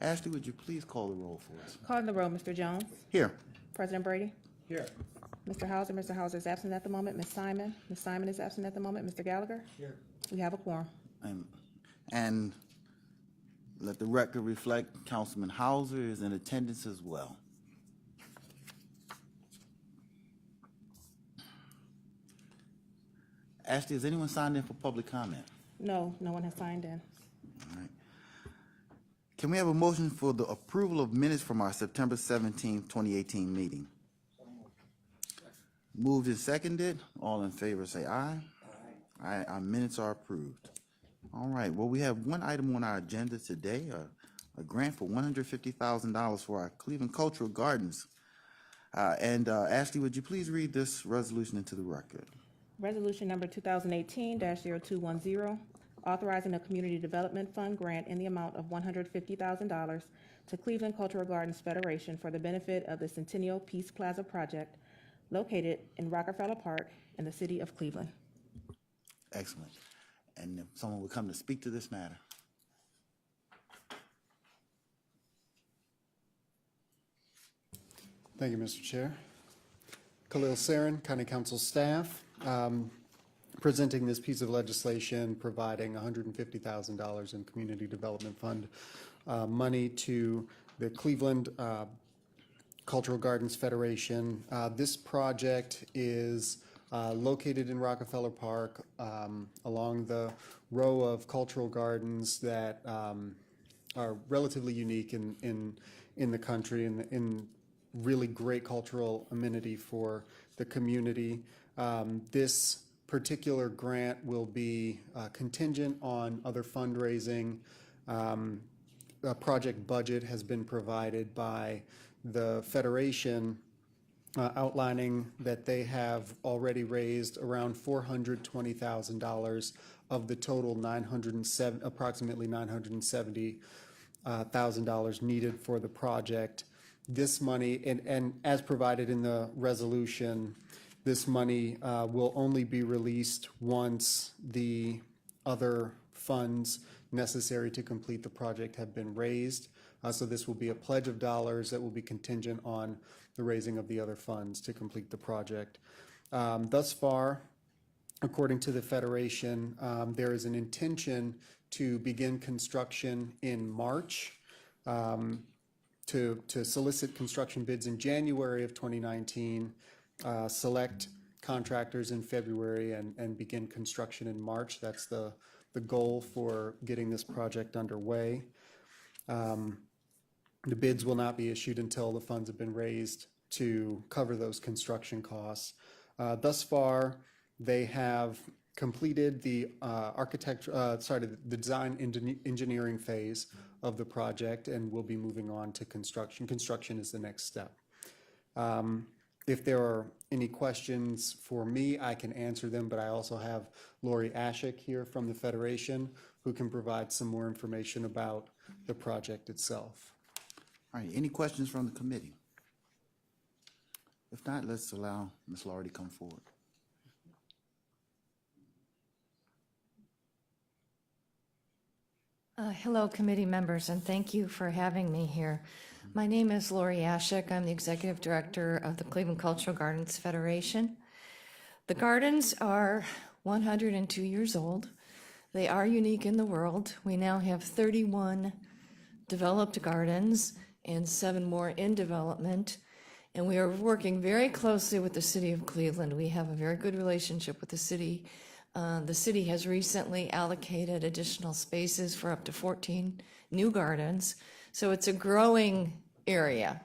Ashley, would you please call the roll for us? Calling the roll, Mr. Jones. Here. President Brady. Here. Mr. Hauser is absent at the moment. Ms. Simon is absent at the moment. Mr. Gallagher. Here. We have a quorum. And let the record reflect Councilman Hauser is in attendance as well. Ashley, has anyone signed in for public comment? No, no one has signed in. All right. Can we have a motion for the approval of minutes from our September 17th, 2018 meeting? Moved and seconded. All in favor say aye. Aye. Our minutes are approved. All right. Well, we have one item on our agenda today, a grant for $150,000 for our Cleveland Cultural Gardens. Ashley, would you please read this resolution into the record? Resolution number 2018-0210, authorizing a Community Development Fund grant in the amount of $150,000 to Cleveland Cultural Gardens Federation for the benefit of the Centennial Peace Plaza project located in Rockefeller Park in the city of Cleveland. Excellent. And if someone would come to speak to this matter. Thank you, Mr. Chair. Khalil Sarin, County Council staff, presenting this piece of legislation providing $150,000 in Community Development Fund money to the Cleveland Cultural Gardens Federation. This project is located in Rockefeller Park along the row of cultural gardens that are relatively unique in the country and in really great cultural amenity for the community. This particular grant will be contingent on other fundraising. A project budget has been provided by the Federation outlining that they have already raised around $420,000 of the total approximately $970,000 needed for the project. This money, and as provided in the resolution, this money will only be released once the other funds necessary to complete the project have been raised. So this will be a pledge of dollars that will be contingent on the raising of the other funds to complete the project. Thus far, according to the Federation, there is an intention to begin construction in March, to solicit construction bids in January of 2019, select contractors in February, and begin construction in March. That's the goal for getting this project underway. The bids will not be issued until the funds have been raised to cover those construction costs. Thus far, they have completed the the design engineering phase of the project and will be moving on to construction. Construction is the next step. If there are any questions for me, I can answer them, but I also have Lori Ashik here from the Federation who can provide some more information about the project itself. All right, any questions from the committee? If not, let's allow Ms. Laurie to come forward. Hello, committee members, and thank you for having me here. My name is Lori Ashik. I'm the Executive Director of the Cleveland Cultural Gardens Federation. The gardens are 102 years old. They are unique in the world. We now have 31 developed gardens and 7 more in development. And we are working very closely with the city of Cleveland. We have a very good relationship with the city. The city has recently allocated additional spaces for up to 14 new gardens. So it's a growing area,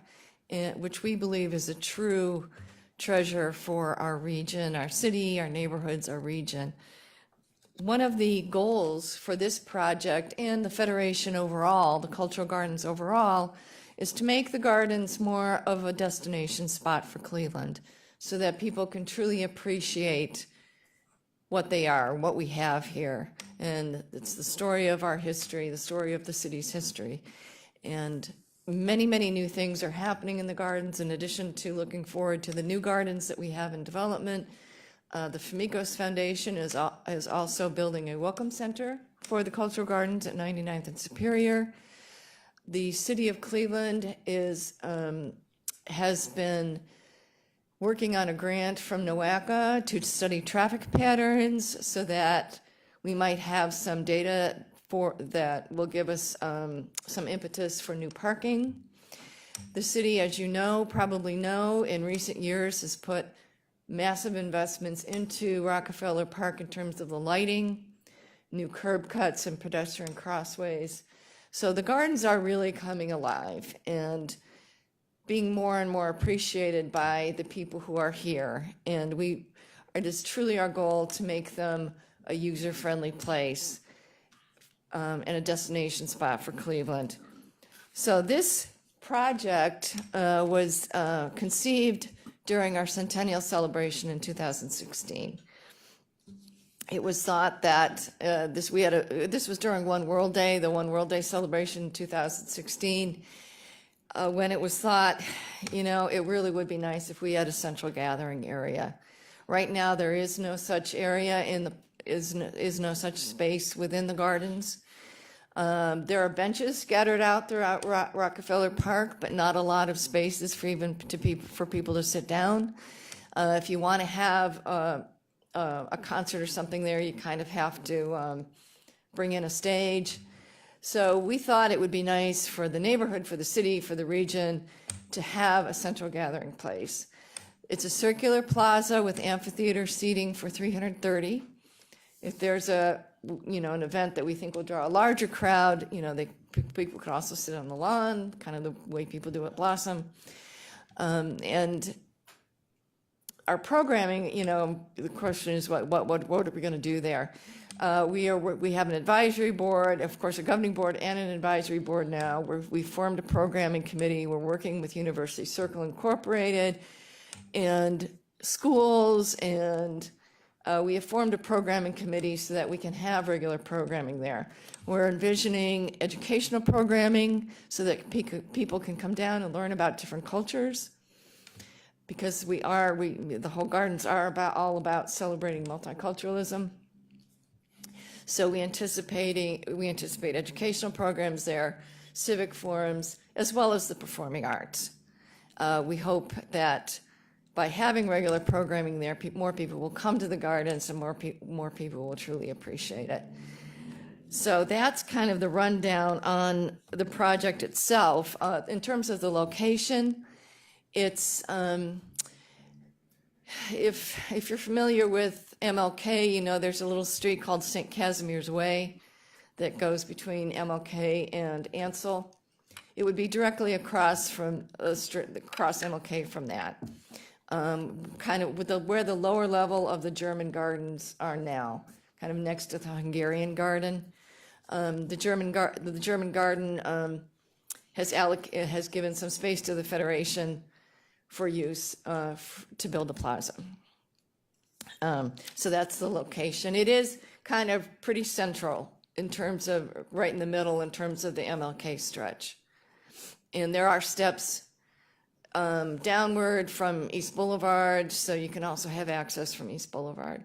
which we believe is a true treasure for our region, our city, our neighborhoods, our region. One of the goals for this project and the Federation overall, the Cultural Gardens overall, is to make the gardens more of a destination spot for Cleveland so that people can truly appreciate what they are, what we have here. And it's the story of our history, the story of the city's history. And many, many new things are happening in the gardens in addition to looking forward to the new gardens that we have in development. The Famicos Foundation is also building a welcome center for the cultural gardens at 99th and Superior. the city of Cleveland has been working on a grant from NOACA to study traffic patterns so that we might have some data that will give us some impetus for new parking. The city, as you know, probably know, in recent years has put massive investments into Rockefeller Park in terms of the lighting, new curb cuts and pedestrian crossways. So the gardens are really coming alive and being more and more appreciated by the people who are here. And it is truly our goal to make them a user-friendly place and a destination spot for Cleveland. So this project was conceived during our Centennial celebration in 2016. It was thought that this was during One World Day, the One World Day celebration in 2016, when it was thought, it really would be nice if we had a central gathering area. Right now, there is no such area is no such space within the gardens. There are benches scattered out throughout Rockefeller Park, but not a lot of spaces for people to sit down. If you want to have a concert or something there, you kind of have to bring in a stage. So we thought it would be nice for the neighborhood, for the city, for the region to have a central gathering place. It's a circular plaza with amphitheater seating for 330. If there's an event that we think will draw a larger crowd, people could also sit on the lawn, kind of the way people do at Blossom. And our programming, the question is what are we going to do there? We have an advisory board, of course, a governing board and an advisory board now. We formed a programming committee. We're working with University Circle Incorporated and schools, and we have formed a programming committee so that we can have regular programming there. We're envisioning educational programming so that people can come down and learn about different cultures, because the whole gardens are all about celebrating multiculturalism. So we anticipate educational programs there, civic forums, as well as the performing arts. We hope that by having regular programming there, more people will come to the gardens and more people will truly appreciate it. So that's kind of the rundown on the project itself. In terms of the location, it's, if you're familiar with MLK, there's a little street called St. Casimir's Way that goes between MLK and Ansel. It would be directly across MLK from that. Kind of where the lower level of the German gardens are now, kind of next to the Hungarian garden. The German garden has given some space to the Federation for use to build a plaza. So that's the location. It is kind of pretty central in terms of right in the middle in terms of the MLK stretch. And there are steps downward from East Boulevard, so you can also have access from East Boulevard.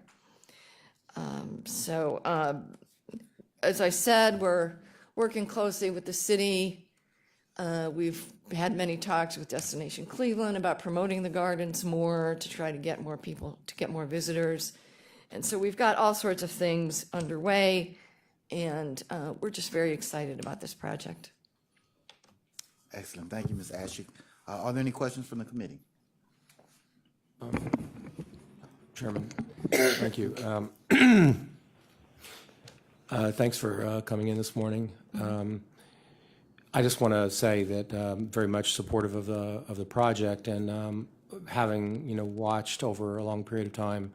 As I said, we're working closely with the city. We've had many talks with Destination Cleveland about promoting the gardens more to try to get more people, to get more visitors. And so we've got all sorts of things underway, and we're just very excited about this project. Excellent. Thank you, Ms. Ashik. Are there any questions from the committee? Chairman, thank you. Thanks for coming in this morning. I just want to say that very much supportive of the project, and having watched over a long period of time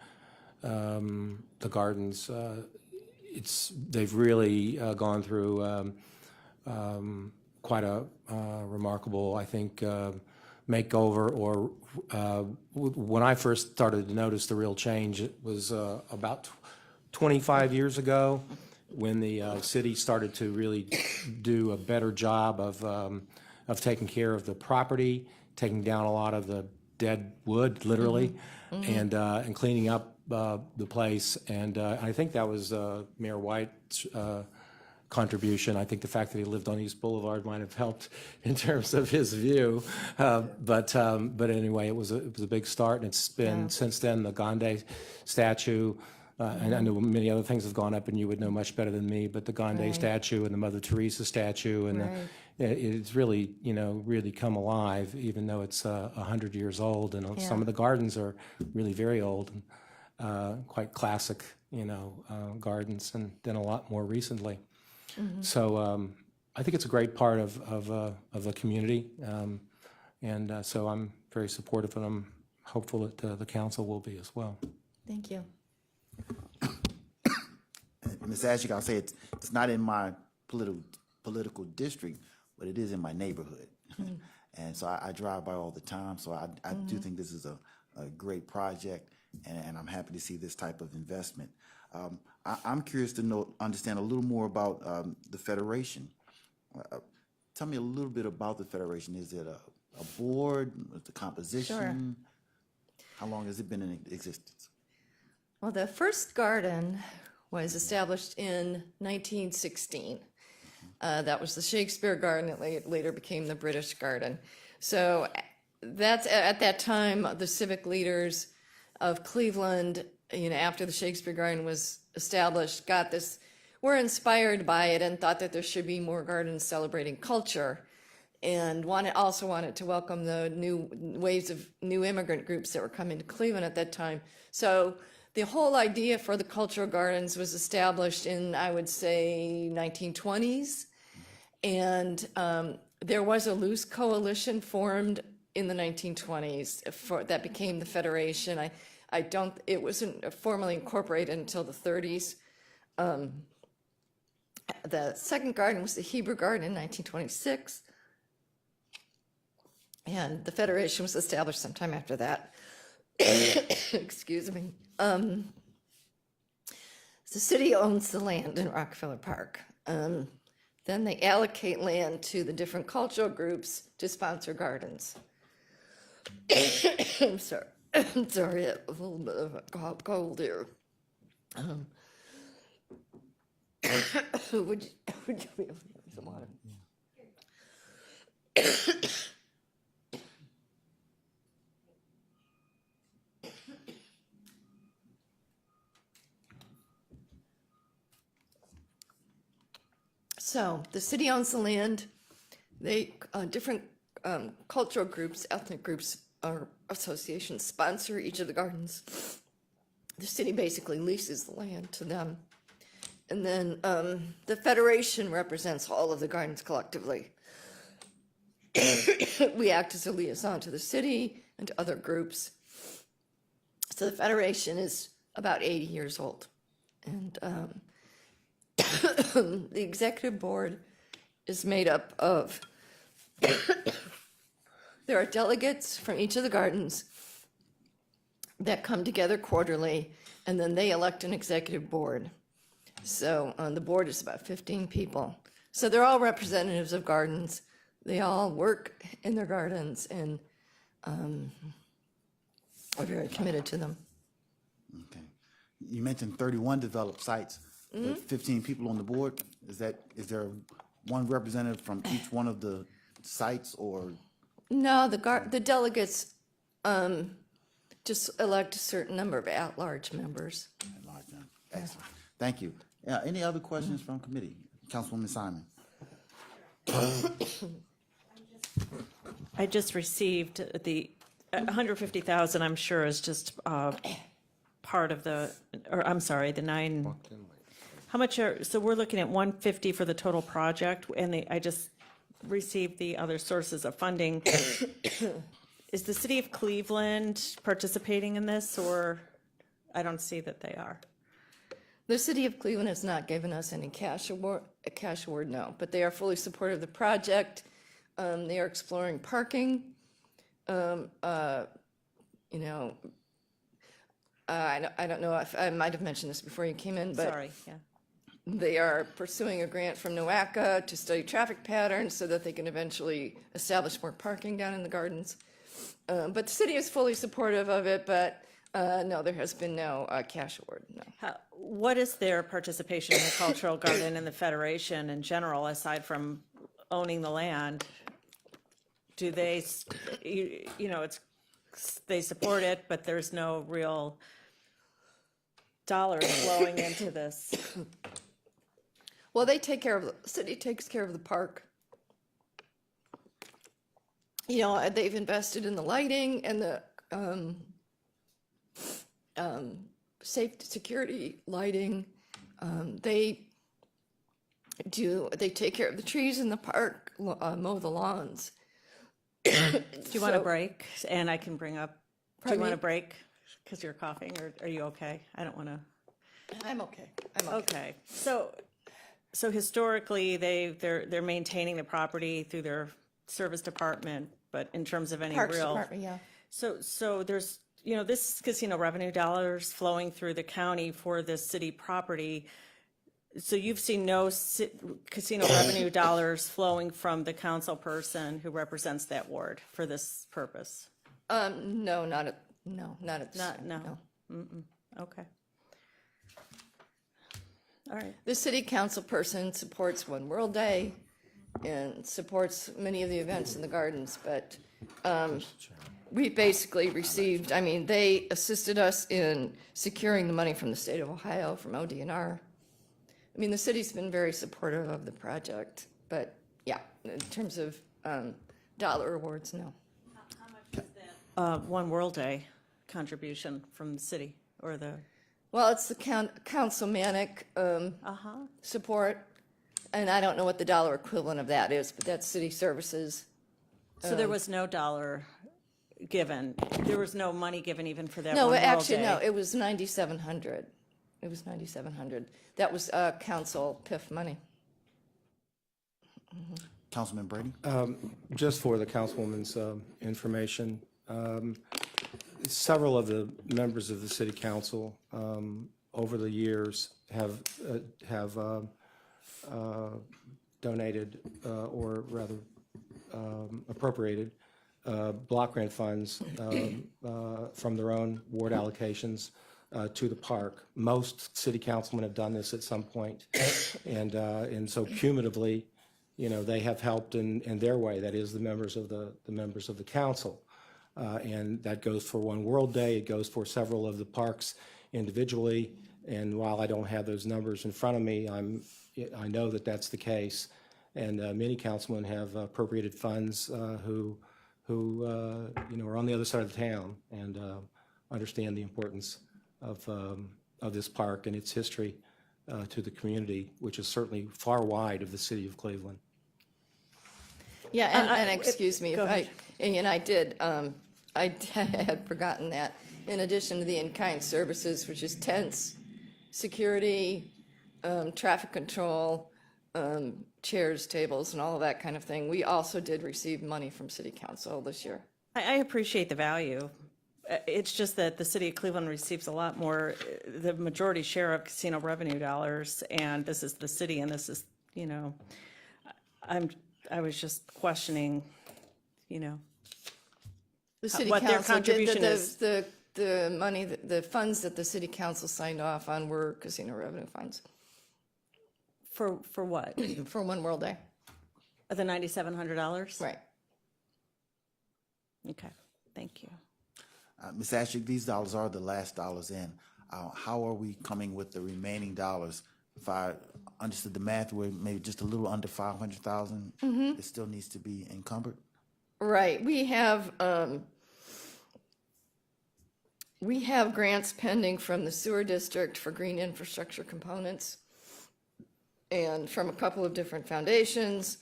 the gardens, they've really gone through quite a remarkable, I think, makeover. Or when I first started to notice the real change, it was about 25 years ago, when the city started to really do a better job of taking care of the property, taking down a lot of the dead wood, literally, and cleaning up the place. And I think that was Mayor White's contribution. I think the fact that he lived on East Boulevard might have helped in terms of his view. But anyway, it was a big start, and it's been since then the Gandhi statue. And I know many other things have gone up, and you would know much better than me. But the Gandhi statue and the Mother Teresa statue, and it's really, really come alive, even though it's 100 years old. And some of the gardens are really very old, and quite classic, gardens, and then a lot more recently. So I think it's a great part of the community, and so I'm very supportive, and I'm hopeful that the council will be as well. Thank you. Ms. Ashik, I'll say it's not in my political district, but it is in my neighborhood. And so I drive by all the time, so I do think this is a great project, and I'm happy to see this type of investment. I'm curious to understand a little more about the Federation. Tell me a little bit about the Federation. Is it a board, the composition? Sure. How long has it been in existence? Well, the first garden was established in 1916. That was the Shakespeare Garden. It later became the British Garden. So that's at that time, the civic leaders of Cleveland, after the Shakespeare Garden was established, were inspired by it and thought that there should be more gardens celebrating culture, and also wanted to welcome the new waves of new immigrant groups that were coming to Cleveland at that time. So the whole idea for the cultural gardens was established in, I would say, 1920s. And there was a loose coalition formed in the 1920s that became the Federation. It wasn't formally incorporated until the 30s. The second garden was the Hebrew Garden in 1926. And the Federation was established sometime after that. Excuse me. The city owns the land in Rockefeller Park. Then they allocate land to the different cultural groups to sponsor gardens. I'm sorry. I'm sorry, I have a little bit of a cold here. Would you be able to give me some water? So the city owns the land. Different cultural groups, ethnic groups, or associations sponsor each of the gardens. The city basically leases the land to them. And then the Federation represents all of the gardens collectively. We act as a liaison to the city and to other groups. So the Federation is about 80 years old. And the executive board is made up of, there are delegates from each of the gardens that come together quarterly, and then they elect an executive board. So the board is about 15 people. So they're all representatives of gardens. They all work in their gardens and are very committed to them. Okay. You mentioned 31 developed sites, but 15 people on the board. Is there one representative from each one of the sites, or? No, the delegates just elect a certain number of at-large members. At-large members. Excellent. Thank you. Any other questions from committee? Councilwoman Simon. I just received the 150,000, I'm sure, is just part of the, or I'm sorry, the nine. How much so we're looking at 150 for the total project, and I just received the other sources of funding. Is the city of Cleveland participating in this, or I don't see that they are? The city of Cleveland has not given us any cash award, no, but they are fully supportive of the project. They are exploring parking. I don't know if I might have mentioned this before you came in, but Sorry, yeah. they are pursuing a grant from NOACA to study traffic patterns so that they can eventually establish more parking down in the gardens. But the city is fully supportive of it, but No, there has been no cash award, no. What is their participation in the cultural garden and the Federation in general, aside from owning the land? Do they, it's, they support it, but there's no real dollars flowing into this? Well, they take care of, the city takes care of the park. You know, they've invested in the lighting and the safety, security lighting. They take care of the trees in the park, mow the lawns. Do you want a So- break? And I can bring up, do you Pardon want me? a break? Because you're coughing, or are you okay? I don't want to. I'm okay, I'm okay. Okay, so historically, they're maintaining the property through their service department, but in terms of any Parks real. Department, yeah. So there's, this casino revenue dollars flowing through the county for this city property. So you've seen no casino revenue dollars flowing from the council person who represents that ward for this purpose? No, not at this time, No. Okay. All right. The city council person supports One World Day and supports many of the events in the gardens, but we basically received, I mean, they assisted us in securing the money from the state of Ohio, from ODNR. I mean, the city's been very supportive of the project, but yeah, in terms of dollar awards, no. How much is that? One World Day contribution from the city or the? Well, it's the councilmanic support, and I don't know what the dollar equivalent of that is, but that's city services. So there was no dollar given, there was no money given even for that No, One World Day? actually, no, it was 9,700. It was 9,700. That was council PIF money. Councilman Brady? Just for the councilwoman's information, several of the members of the city council over the years have donated or rather appropriated block grant funds from their own ward allocations to the park. Most city councilmen have done this at some point, and so cumulatively, they have helped in their way. That is, the members of the council, and that goes for One World Day. It goes for several of the parks individually. And while I don't have those numbers in front of me, I know that that's the case. And many councilmen have appropriated funds who are on the other side of the town and understand the importance of this park and its history to the community, which is certainly far wide of the city of Cleveland. Yeah, and excuse me, go ahead. I had forgotten that. In addition to the in-kind services, which is tents, security, traffic control, chairs, tables, and all of that kind of thing, we also did receive money from city council this year. I appreciate the value. It's just that the city of Cleveland receives a lot more, the majority share of casino revenue dollars, and this is the city, and this is, I was just questioning, The city what their council did, contribution is. the money, the funds that the city council signed off on were casino revenue funds for what? for One World Day. The $9,700? Right. Okay, thank you. Ms. Ashik, these dollars are the last dollars in. How are we coming with the remaining dollars? If I understood the math, we're maybe just a little under 500,000. It still needs to be encumbered. Right. We have grants pending from the sewer district for green infrastructure components and from a couple of different foundations.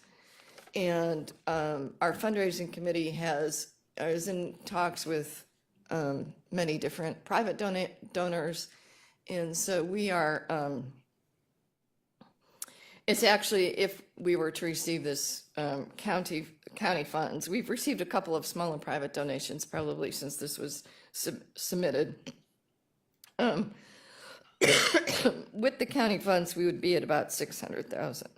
And our fundraising committee is in talks with many different private donors. And so we are, it's actually, if we were to receive this county funds, we've received a couple of smaller private donations probably since this was submitted. With the county funds, we would be at about 600,000.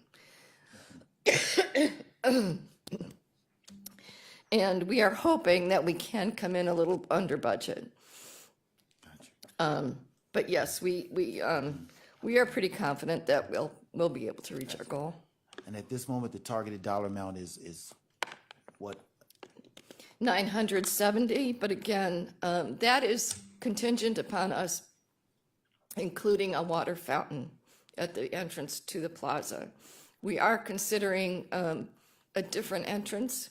And we are hoping that we can come in a little under budget. But yes, we are pretty confident that we'll be able to reach our goal. And at this moment, the targeted dollar amount is what? 970, but again, that is contingent upon us including a water fountain at the entrance to the plaza. We are considering a different entrance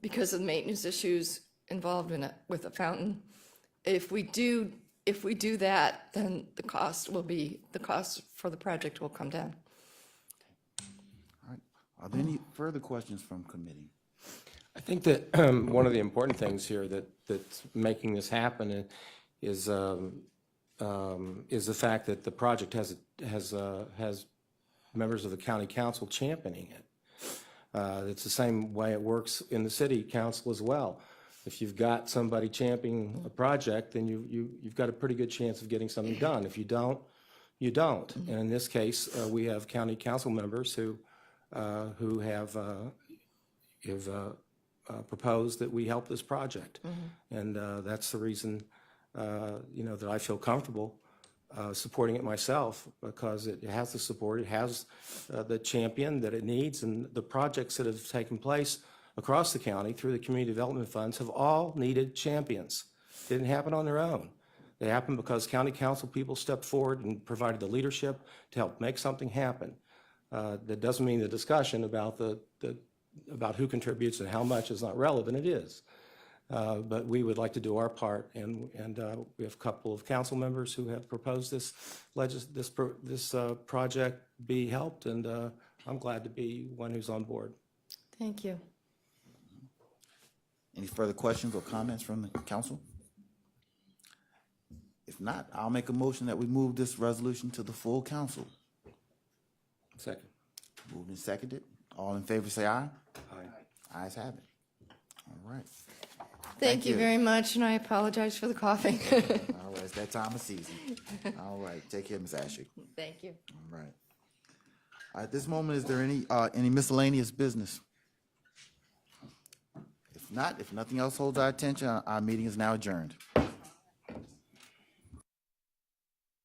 because of the maintenance issues involved in it with the fountain. If we do that, then the cost for the project will come down. All right. Are there any further questions from committee? I think that one of the important things here that's making this happen is the fact that the project has members of the county council championing it. It's the same way it works in the city council as well. If you've got somebody championing a project, then you've got a pretty good chance of getting something done. If you don't, you don't. And in this case, we have county council members who have proposed that we help this project. And that's the reason, that I feel comfortable supporting it myself, because it has the support, it has the champion that it needs, and the projects that have taken place across the county through the community development funds have all needed champions. They didn't happen on their own. They happened because county council people stepped forward and provided the leadership to help make something happen. That doesn't mean the discussion about about who contributes and how much is not relevant. It is. But we would like to do our part, and we have a couple of council members who have proposed this project be helped, and I'm glad to be one who's on board. Thank you. Any further questions or comments from the council? If not, I'll make a motion that we move this resolution to the full council. Second. Moved and seconded. All in favor say aye. Aye. Ayes have it. All right. Thank you you. very much, and I apologize for the coughing. All right, it's that time of season. All right, take care, Ms. Ashley. Thank you. All right. At this moment, is there any miscellaneous business? If not, if nothing else holds our attention, our meeting is now adjourned.